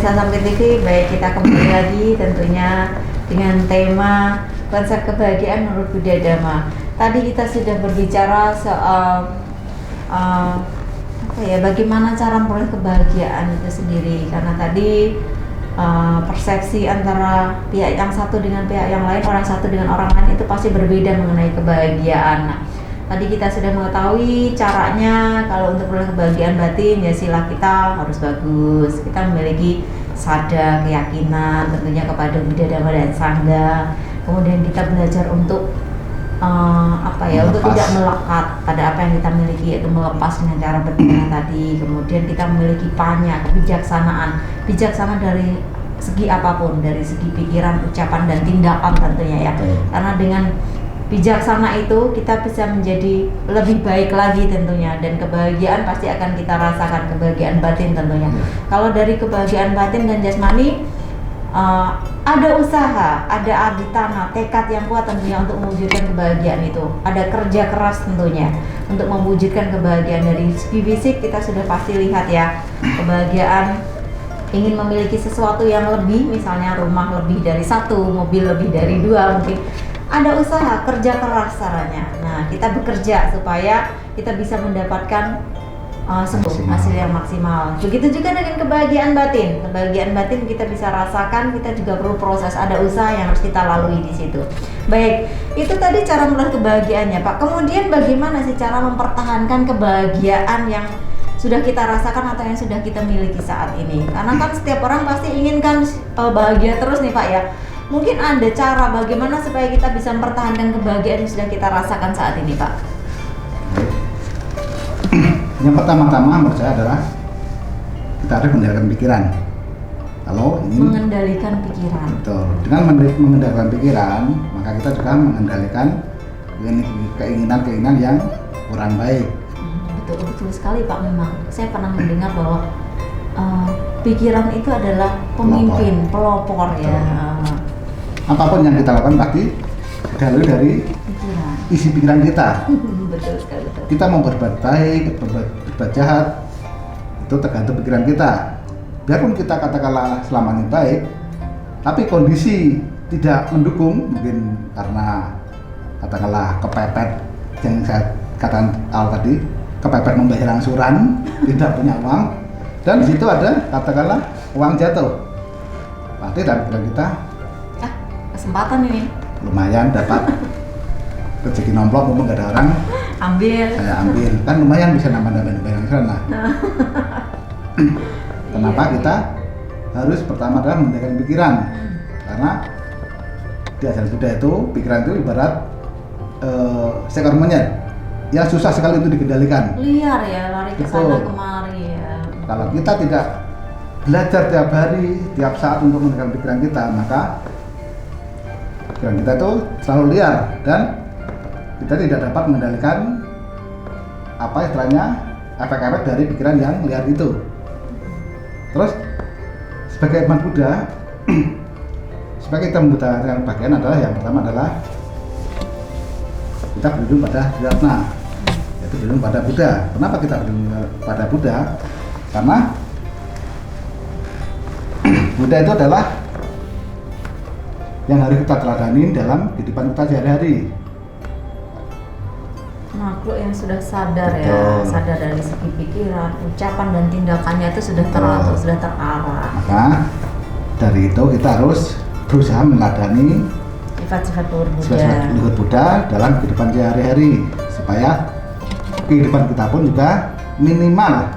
pemirsa Sampai TV, baik kita kembali lagi tentunya dengan tema konsep kebahagiaan menurut Buddha Dhamma. Tadi kita sudah berbicara soal bagaimana cara memperoleh kebahagiaan itu sendiri, karena tadi persepsi antara pihak yang satu dengan pihak yang lain, orang satu dengan orang lain itu pasti berbeda mengenai kebahagiaan. Nah, tadi kita sudah mengetahui caranya. Kalau untuk memperoleh kebahagiaan batin, ya sila kita harus bagus. Kita memiliki sada, keyakinan tentunya kepada Buddha, Dhamma, dan Sangha. Kemudian kita belajar untuk untuk tidak melekat pada apa yang kita miliki, yaitu melepas dengan cara bertindak tadi. Kemudian kita memiliki panya, kebijaksanaan, bijaksana dari segi apapun, dari segi pikiran, ucapan, dan tindakan tentunya ya. Karena dengan bijaksana itu kita bisa menjadi lebih baik lagi tentunya, dan kebahagiaan pasti akan kita rasakan, kebahagiaan batin tentunya. Kalau dari kebahagiaan batin dan jasmani, ada usaha, ada aditana, tekad yang kuat tentunya untuk mewujudkan kebahagiaan itu. Ada kerja keras tentunya untuk mewujudkan kebahagiaan. Dari segi fisik kita sudah pasti lihat ya, kebahagiaan ingin memiliki sesuatu yang lebih, misalnya rumah lebih dari satu, mobil lebih dari dua mungkin. Ada usaha, kerja keras caranya. Nah, kita bekerja supaya kita bisa mendapatkan hasil yang maksimal. Begitu juga dengan kebahagiaan batin. Kebahagiaan batin kita bisa rasakan, kita juga perlu proses, ada usaha yang harus kita lalui di situ. Baik, itu tadi cara meraih kebahagiaannya, Pak. Kemudian bagaimana sih cara mempertahankan kebahagiaan yang sudah kita rasakan atau yang sudah kita miliki saat ini? Karena kan setiap orang pasti inginkan bahagia terus nih, Pak ya. Mungkin ada cara bagaimana supaya kita bisa mempertahankan kebahagiaan yang sudah kita rasakan saat ini, Pak? Yang pertama-tama menurut saya adalah kita harus mengendalikan pikiran. Kalau ingin mengendalikan pikiran. Betul. Dengan mengendalikan pikiran, maka kita juga mengendalikan keinginan-keinginan yang kurang baik. Betul sekali, Pak. Memang saya pernah mendengar bahwa pikiran itu adalah pemimpin, pelopor ya. Apapun yang kita lakukan pasti dilalui dari isi pikiran kita. Betul sekali. Betul. Kita mau berbuat baik, berbuat jahat, itu tergantung pikiran kita. Biarpun kita katakanlah selama ini baik, tapi kondisi tidak mendukung, mungkin karena katakanlah kepepet yang saya katakan awal tadi, kepepet membayar angsuran, tidak punya uang, dan di situ ada katakanlah uang jatuh. Pasti dalam pikiran kita, kesempatan ini lumayan dapat rezeki nomplok, mumpung nggak ada orang, saya ambil, kan lumayan bisa nambah-nambah bayar angsuran lah. Kenapa kita harus pertama adalah mengendalikan pikiran? Karena di ajaran Buddha itu pikiran itu ibarat seekor monyet yang susah sekali itu dikendalikan. Liar ya, lari ke sana kemari ya. Kalau kita tidak belajar tiap hari, tiap saat untuk mengendalikan pikiran kita, maka pikiran kita itu selalu liar dan kita tidak dapat mengendalikan apa istilahnya efek-efek dari pikiran yang liar itu. Terus sebagai umat Buddha, supaya kita membudayakan bagian adalah yang pertama adalah kita berlindung pada Ratna, yaitu berlindung pada Buddha. Kenapa kita berlindung pada Buddha? Karena Buddha itu adalah yang harus kita teladani dalam kehidupan kita sehari-hari. Makhluk yang sudah sadar. Betul. Ya, sadar dari segi pikiran, ucapan dan tindakannya itu sudah teratur, sudah terarah. Maka dari itu kita harus berusaha meneladani sifat-sifat luhur Buddha dalam kehidupan sehari-hari, supaya kehidupan kita pun juga minimal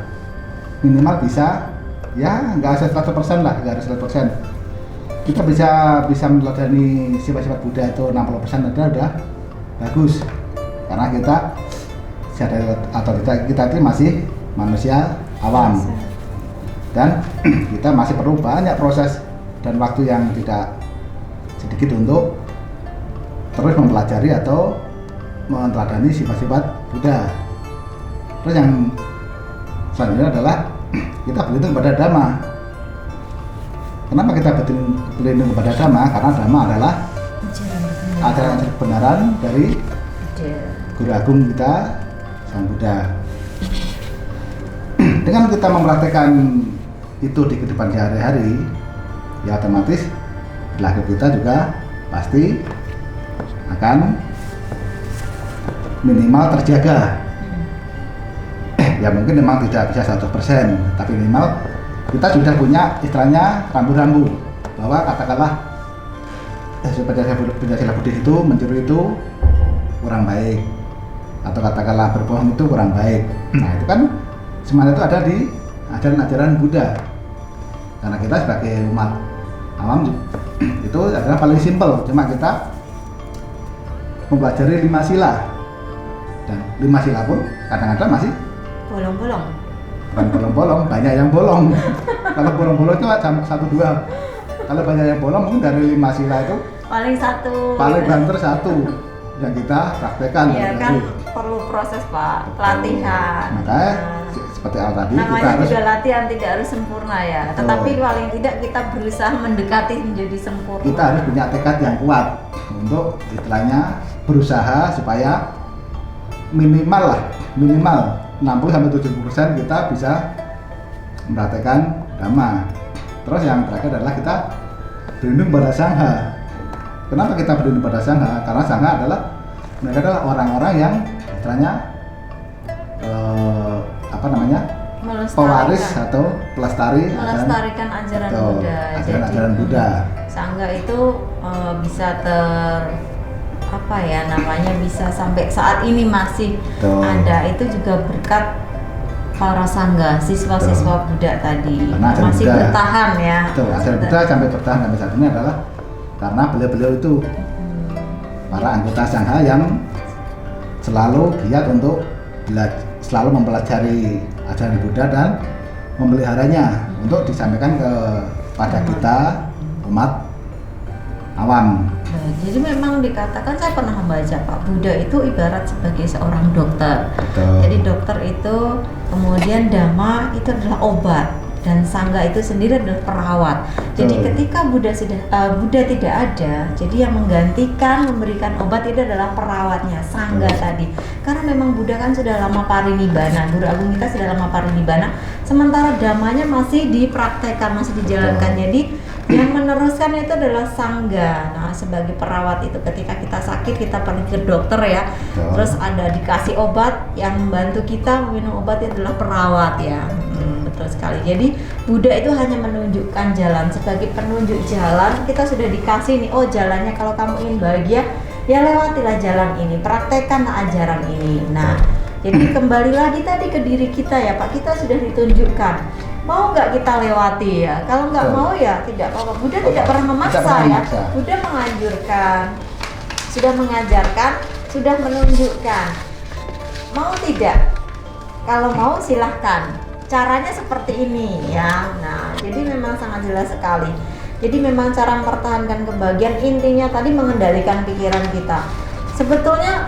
bisa ya nggak harus 100% lah, nggak harus 100%. Kita bisa meneladani sifat-sifat Buddha itu 60% udah bagus. Karena kita sadar atau kita itu masih manusia awam, dan kita masih perlu banyak proses dan waktu yang tidak sedikit untuk terus mempelajari atau meneladani sifat-sifat Buddha. Terus yang selanjutnya adalah kita berlindung kepada Dhamma. Kenapa kita berlindung kepada Dhamma? Karena Dhamma adalah ajaran kebenaran dari Guru Agung kita, Sang Buddha. Dengan kita mempraktekkan itu di kehidupan sehari-hari, ya otomatis perilaku kita juga pasti akan minimal terjaga. Ya mungkin memang tidak bisa 100%, tapi minimal kita sudah punya istilahnya rambu-rambu bahwa katakanlah Pancasila Buddhis itu mencuri itu kurang baik, atau katakanlah berbohong itu kurang baik. Nah itu kan semuanya itu ada di ajaran-ajaran Buddha. Karena kita sebagai umat awam itu adalah paling simpel, cuma kita mempelajari 5 sila, dan 5 sila pun kadang-kadang masih bolong-bolong. bukan bolong-bolong, banyak yang bolong. Kalau bolong-bolong itu cuma 1-2. Kalau banyak yang bolong mungkin dari 5 sila itu Paling satu. paling banter 1 yang kita praktekkan. Iya kan perlu proses Pak, pelatihan. Makanya seperti al tadi kita Namanya harus juga latihan, tidak harus sempurna ya. Betul. Tetapi paling tidak kita berusaha mendekati menjadi sempurna. kita harus punya tekad yang kuat untuk istilahnya berusaha supaya minimal 60-70% kita bisa mempraktekkan Dhamma. Terus yang terakhir adalah kita berlindung pada Sangha. Kenapa kita berlindung pada Sangha? Karena Sangha mereka adalah orang-orang yang istilahnya pewaris atau melestarikan ajaran Buddha. Ajaran Buddha. Sangha itu bisa bisa sampai saat ini masih ada, itu juga berkat para sangha, siswa-siswa Buddha tadi. Karena masih Buddha, bertahan ya. Betul, ajaran Buddha sampai bertahan sampai saat ini adalah karena beliau-beliau itu para anggota sangha yang selalu giat untuk selalu mempelajari ajaran Buddha dan memeliharanya untuk disampaikan kepada kita umat awam. Nah, jadi memang dikatakan, saya pernah membaca Pak, Buddha itu ibarat sebagai seorang dokter. Betul. Jadi dokter itu, kemudian Dhamma itu adalah obat, dan Sangha itu sendiri adalah perawat. Jadi ketika Buddha tidak ada, jadi yang menggantikan memberikan obat itu adalah perawatnya, Sangha tadi. Karena memang Buddha kan sudah lama parinibbana, Guru Agung kita sudah lama parinibbana, sementara Dhammanya masih dipraktekkan, masih dijalankan. Jadi yang meneruskan itu adalah Sangha. Nah, sebagai perawat itu ketika kita sakit kita pergi ke dokter ya. Terus ada dikasih obat, yang membantu kita minum obat itu adalah perawat ya. Betul sekali. Jadi Buddha itu hanya menunjukkan jalan, sebagai penunjuk jalan. Kita sudah dikasih nih, oh jalannya kalau kamu ingin bahagia ya lewatilah jalan ini, praktekkanlah ajaran ini. Nah, jadi kembali lagi tadi ke diri kita ya Pak, kita sudah ditunjukkan. Mau nggak kita lewati ya? Kalau nggak mau ya tidak apa-apa. Buddha tidak pernah memaksa ya. Buddha menganjurkan, sudah mengajarkan, sudah menunjukkan. Mau tidak? Kalau mau silahkan. Caranya seperti ini ya. Nah, jadi memang sangat jelas sekali. Jadi memang cara mempertahankan kebahagiaan intinya tadi mengendalikan pikiran kita. Sebetulnya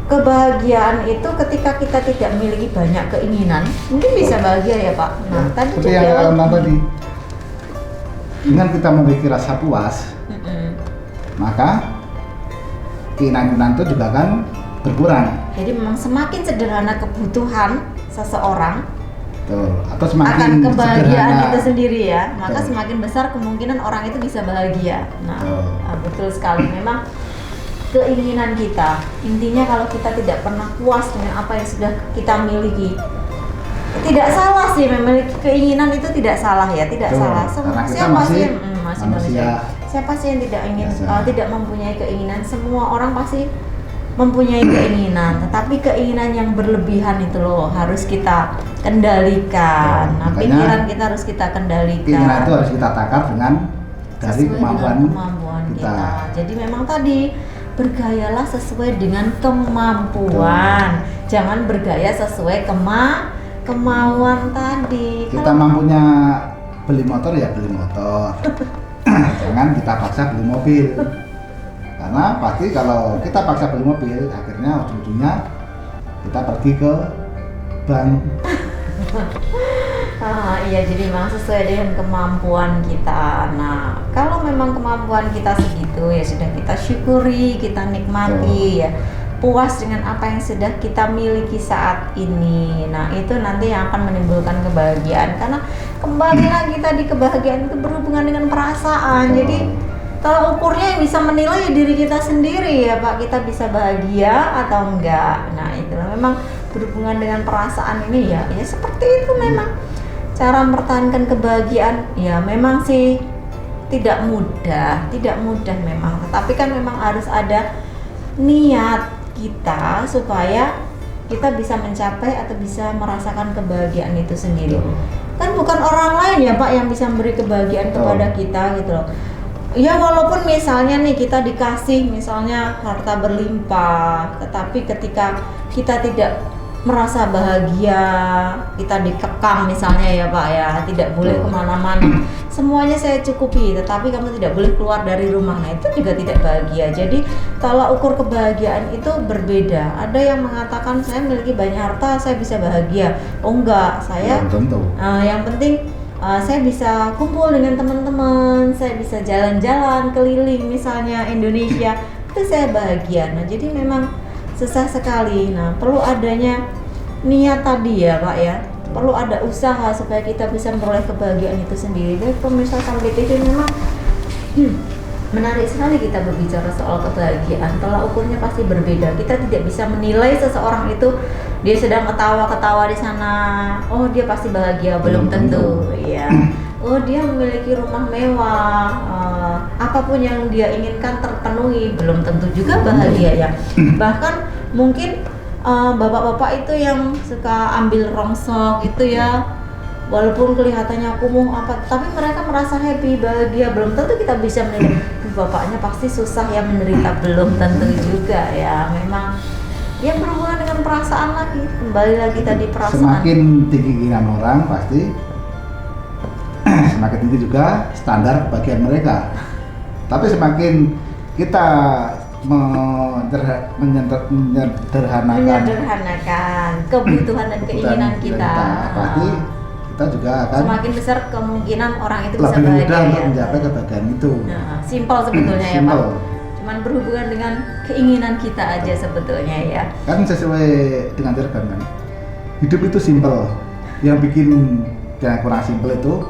kebahagiaan itu ketika kita tidak memiliki banyak keinginan, mungkin bisa bahagia ya Pak. Nah, tadi seperti yang tadi, dengan kita memiliki rasa puas, maka keinginan itu juga akan berkurang. Jadi memang semakin sederhana kebutuhan seseorang, atau semakin akan kebahagiaan sederhana itu sendiri ya, maka semakin besar kemungkinan orang itu bisa bahagia. Nah, betul sekali. Memang keinginan kita, intinya kalau kita tidak pernah puas dengan apa yang sudah kita miliki, tidak salah sih memiliki keinginan itu, tidak salah ya, tidak salah. Siapa sih yang masih manusia? Siapa sih yang tidak ingin tidak mempunyai keinginan? Semua orang pasti mempunyai keinginan, tetapi keinginan yang berlebihan itu loh harus kita kendalikan. Nah, pikiran kita harus kita kendalikan. Keinginan itu harus kita takar dengan dari kemampuan kita. Jadi memang tadi bergayalah sesuai dengan kemampuan. Jangan bergaya sesuai kemauan tadi. Kita mampunya beli motor ya beli motor. Jangan kita paksa beli mobil. Karena pasti kalau kita paksa beli mobil, akhirnya ujung-ujungnya kita pergi ke bank. Iya, jadi memang sesuai dengan kemampuan kita. Nah, kalau memang kemampuan kita segitu ya sudah kita syukuri, kita nikmati ya. puas dengan apa yang sudah kita miliki saat ini. Nah, itu nanti yang akan menimbulkan kebahagiaan, karena kembali lagi tadi kebahagiaan itu berhubungan dengan perasaan. Jadi kalau ukurnya yang bisa menilai ya diri kita sendiri ya Pak, kita bisa bahagia atau enggak. Nah, itulah memang berhubungan dengan perasaan ini ya seperti itu memang. Cara mempertahankan kebahagiaan ya memang sih tidak mudah memang, tetapi kan memang harus ada niat kita supaya kita bisa mencapai atau bisa merasakan kebahagiaan itu sendiri. Kan bukan orang lain ya Pak yang bisa memberi kebahagiaan kepada kita gitu loh. Ya walaupun misalnya nih kita dikasih misalnya harta berlimpah, tetapi ketika kita tidak merasa bahagia, kita dikekang misalnya ya Pak ya, tidak boleh kemana-mana, semuanya saya cukupi, tetapi kamu tidak boleh keluar dari rumah, nah itu juga tidak bahagia. Jadi kalau ukur kebahagiaan itu berbeda. Ada yang mengatakan saya memiliki banyak harta, saya bisa bahagia. Oh enggak, saya yang penting saya bisa kumpul dengan teman-teman, saya bisa jalan-jalan keliling misalnya Indonesia, itu saya bahagia. Nah jadi memang susah sekali. Nah perlu adanya niat tadi ya Pak ya, perlu ada usaha supaya kita bisa memperoleh kebahagiaan itu sendiri. Baik pemirsa Sampai TV, memang menarik sekali kita berbicara soal kebahagiaan. Tolak ukurnya pasti berbeda. Kita tidak bisa menilai seseorang itu dia sedang ketawa-ketawa di sana, oh dia pasti bahagia, belum tentu. Ya. Oh dia memiliki rumah mewah, apapun yang dia inginkan terpenuhi, belum tentu juga bahagia ya. Bahkan mungkin bapak-bapak itu yang suka ambil rongsok itu ya, walaupun kelihatannya kumuh apa, tapi mereka merasa happy, bahagia, belum tentu kita bisa menilai bapaknya pasti susah ya, menderita, belum tentu juga ya. Memang ya berhubungan dengan perasaan lagi, kembali lagi tadi perasaan. Semakin tinggi keinginan orang pasti semakin tinggi juga standar kebahagiaan mereka. Tapi semakin kita menyederhanakan kebutuhan dan keinginan kita, pasti kita juga akan semakin besar kemungkinan orang itu bisa lebih bahagia mudah untuk ya. mencapai kebahagiaan itu. Nah, simpel sebetulnya ya Pak. Cuman berhubungan dengan keinginan kita aja sebetulnya ya. Kan sesuai dengan jargon kan. Hidup itu simpel. Yang bikin yang kurang simpel itu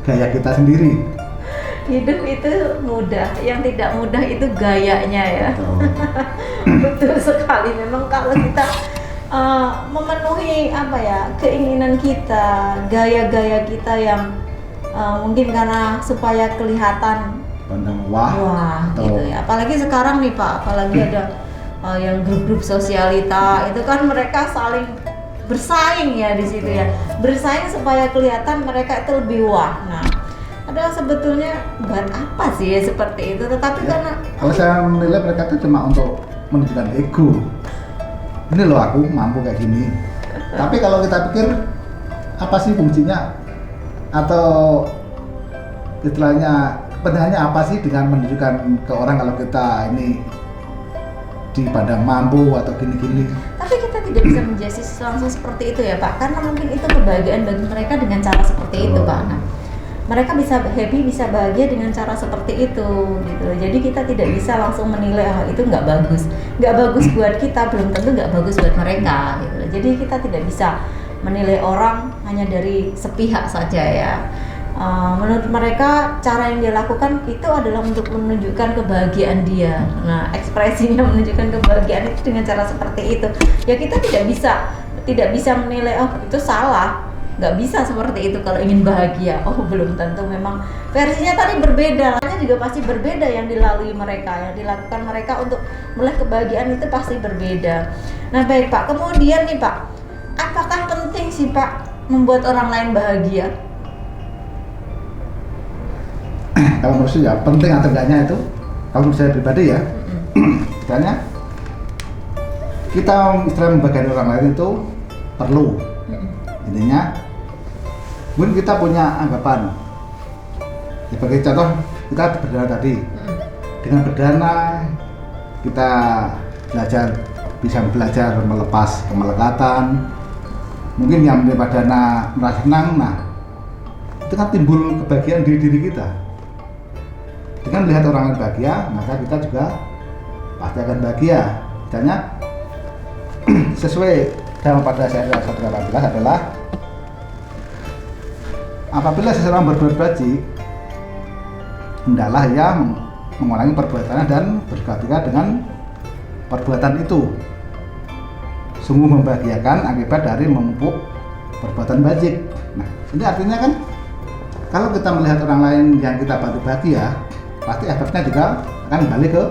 gaya kita sendiri. Hidup itu mudah, yang tidak mudah itu gayanya ya. Betul sekali. Memang kalau kita memenuhi apa ya keinginan kita, gaya-gaya kita yang mungkin karena supaya kelihatan wah gitu ya. Apalagi sekarang nih Pak, apalagi ada yang grup-grup sosialita itu kan mereka saling bersaing ya di situ ya, bersaing supaya kelihatan mereka itu lebih wah. Nah adalah sebetulnya buat apa sih ya seperti itu, tetapi ya, karena kalau saya menilai mereka itu cuma untuk menunjukkan ego, ini loh aku mampu kayak gini. Tapi kalau kita pikir apa sih fungsinya atau istilahnya kepentingannya apa sih dengan menunjukkan ke orang kalau kita ini dipandang mampu atau gini-gini. Tapi kita tidak bisa menjudge langsung seperti itu ya Pak, karena mungkin itu kebahagiaan bagi mereka dengan cara seperti itu Pak. Nah, mereka bisa happy, bisa bahagia dengan cara seperti itu gitu. Jadi kita tidak bisa langsung menilai itu nggak bagus buat kita, belum tentu nggak bagus buat mereka gitu. Jadi kita tidak bisa menilai orang hanya dari sepihak saja ya. Menurut mereka cara yang dia lakukan itu adalah untuk menunjukkan kebahagiaan dia. Nah ekspresinya menunjukkan kebahagiaan itu dengan cara seperti itu ya, kita tidak bisa menilai oh itu salah, nggak bisa seperti itu kalau ingin bahagia. Oh belum tentu, memang versinya tadi berbeda, lainnya juga pasti berbeda yang dilalui mereka, yang dilakukan mereka untuk meraih kebahagiaan itu pasti berbeda. Nah baik Pak, kemudian nih Pak, apakah penting sih Pak membuat orang lain bahagia? Kalau menurut saya penting atau enggaknya itu, kalau menurut saya pribadi ya, istilahnya kita istilah membahagiakan orang lain itu perlu. Intinya, mungkin kita punya anggapan. Sebagai contoh, kita berdana tadi, dengan berdana kita bisa belajar melepas kemelekatan. Mungkin yang menerima dana merasa senang, nah itu kan timbul kebahagiaan di diri kita. Dengan melihat orang lain bahagia, maka kita juga pasti akan bahagia. Misalnya sesuai dalam pada syariat 118 adalah apabila seseorang berbuat bajik, hendaklah ia mengulangi perbuatannya dan berkeluarga dengan perbuatan itu. Sungguh membahagiakan akibat dari memupuk perbuatan bajik. Nah, ini artinya kan kalau kita melihat orang lain yang kita bantu bahagia, pasti efeknya juga akan balik ke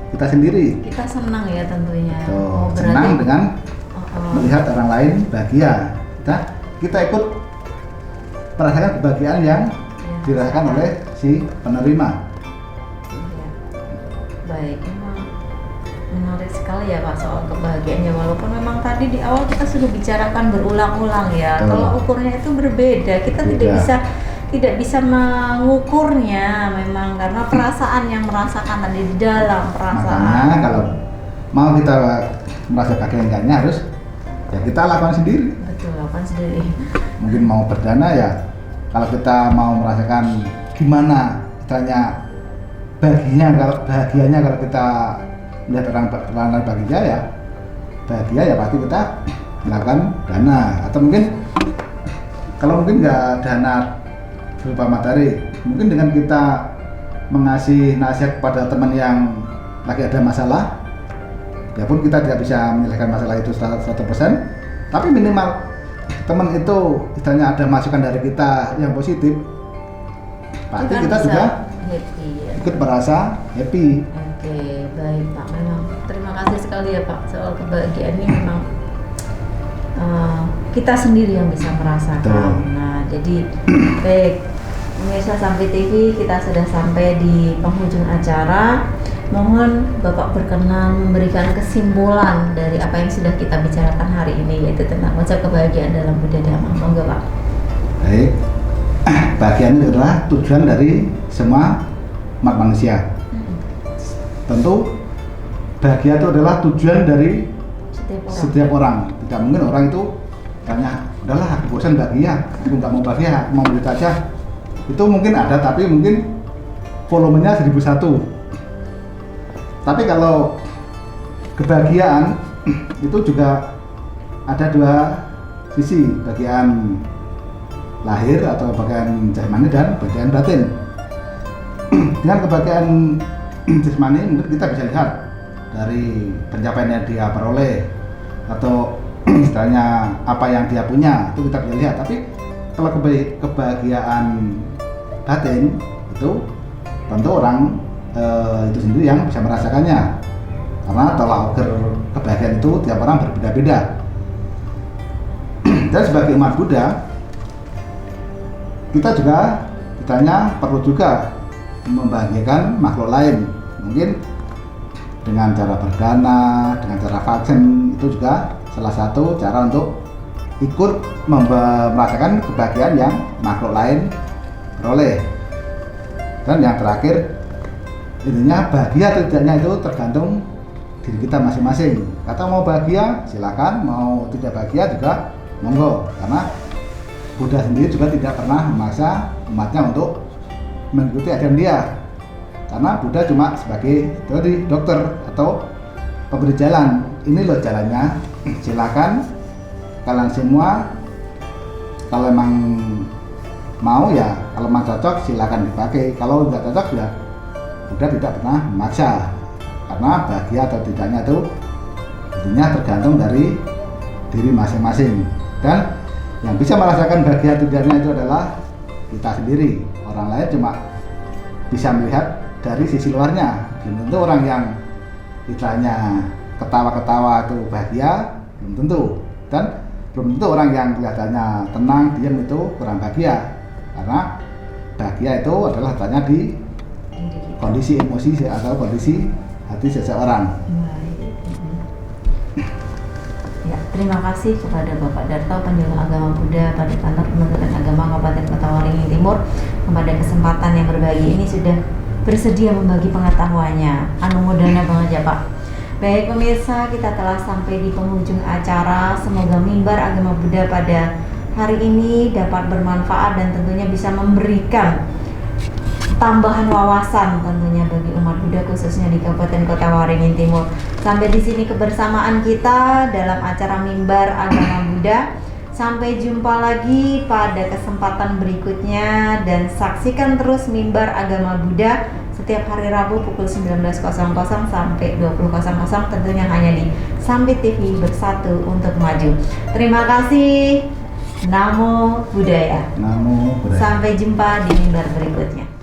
kita sendiri. Kita senang ya tentunya. Tuh, senang dengan melihat orang lain bahagia. Kita ikut merasakan kebahagiaan yang dirasakan oleh si penerima. Ya. Baik, memang menarik sekali ya Pak soal kebahagiaannya, walaupun memang tadi di awal kita sudah bicarakan berulang-ulang ya. Kalau ukurnya itu berbeda, kita tidak bisa mengukurnya memang karena perasaan yang merasakan tadi di dalam perasaan. Makanya kalau mau kita merasa bahagianya harus ya kita lakukan sendiri. Betul, lakukan sendiri. Mungkin mau berdana ya, kalau kita mau merasakan gimana istilahnya bahagianya kalau kita melihat orang lain bahagia ya pasti kita melakukan dana, atau mungkin kalau mungkin nggak dana berupa materi, mungkin dengan kita mengasih nasihat kepada teman yang lagi ada masalah, ya pun kita tidak bisa menyelesaikan masalah itu 100%, tapi minimal teman itu istilahnya ada masukan dari kita yang positif, pasti kita juga happy, ya. ikut merasa happy. Oke, baik Pak. Memang terima kasih sekali ya Pak soal kebahagiaan ini memang kita sendiri yang bisa merasakan. Betul. Nah, jadi baik pemirsa Sampai TV, kita sudah sampai di penghujung acara. Mohon Bapak berkenan memberikan kesimpulan dari apa yang sudah kita bicarakan hari ini, yaitu tentang konsep kebahagiaan dalam Buddha Dhamma. Monggo Pak. Baik, bahagia itu adalah tujuan dari semua umat manusia. Tentu bahagia itu adalah tujuan dari setiap orang. Tidak mungkin orang itu tanya, udahlah aku bosan bahagia, aku nggak mau bahagia, aku mau menderita aja. Itu mungkin ada, tapi mungkin volumenya 1001. Tapi kalau kebahagiaan itu juga ada dua sisi, bagian lahir atau bagian jasmani dan bagian batin. Dengan kebahagiaan jasmani mungkin kita bisa lihat dari pencapaian yang dia peroleh atau istilahnya apa yang dia punya, itu kita bisa lihat. Tapi kalau kebahagiaan batin itu tentu orang itu sendiri yang bisa merasakannya, karena tolak ukur kebahagiaan itu tiap orang berbeda-beda. Dan sebagai umat Buddha, kita juga ditanya perlu juga membahagiakan makhluk lain, mungkin dengan cara berdana, dengan cara vaksin, itu juga salah satu cara untuk ikut merasakan kebahagiaan yang makhluk lain peroleh. Dan yang terakhir, intinya bahagia atau tidaknya itu tergantung diri kita masing-masing. Kata mau bahagia silakan, mau tidak bahagia juga monggo, karena Buddha sendiri juga tidak pernah memaksa umatnya untuk mengikuti ajaran dia, karena Buddha cuma sebagai tadi dokter atau pemberi jalan. Ini loh jalannya, silakan kalian semua kalau emang mau ya, kalau memang cocok silakan dipakai, kalau nggak cocok ya Buddha tidak pernah memaksa, karena bahagia atau tidaknya itu intinya tergantung dari diri masing-masing. Dan yang bisa merasakan bahagia atau tidaknya itu adalah kita sendiri. Orang lain cuma bisa melihat dari sisi luarnya, belum tentu orang yang istilahnya ketawa-ketawa itu bahagia, belum tentu. Dan belum tentu orang yang kelihatannya tenang, diam itu kurang bahagia, karena bahagia itu adalah letaknya di kondisi emosi atau kondisi hati seseorang. Ya, terima kasih kepada Bapak Darto, penjual agama Buddha pada Kantor Kementerian Agama Kabupaten Kota Waringin Timur, pada kesempatan yang berbagi ini sudah bersedia membagi pengetahuannya. Anumodana banget ya Pak. Baik pemirsa, kita telah sampai di penghujung acara. Semoga mimbar agama Buddha pada hari ini dapat bermanfaat dan tentunya bisa memberikan tambahan wawasan tentunya bagi umat Buddha khususnya di Kabupaten Kota Waringin Timur. Sampai di sini kebersamaan kita dalam acara Mimbar Agama Buddha. Sampai jumpa lagi pada kesempatan berikutnya dan saksikan terus Mimbar Agama Buddha setiap hari Rabu pukul 19.00 sampai 20.00 tentunya hanya di Sambit TV Bersatu untuk Maju. Terima kasih. Namo Buddhaya. Namo Buddhaya. Sampai jumpa di mimbar berikutnya.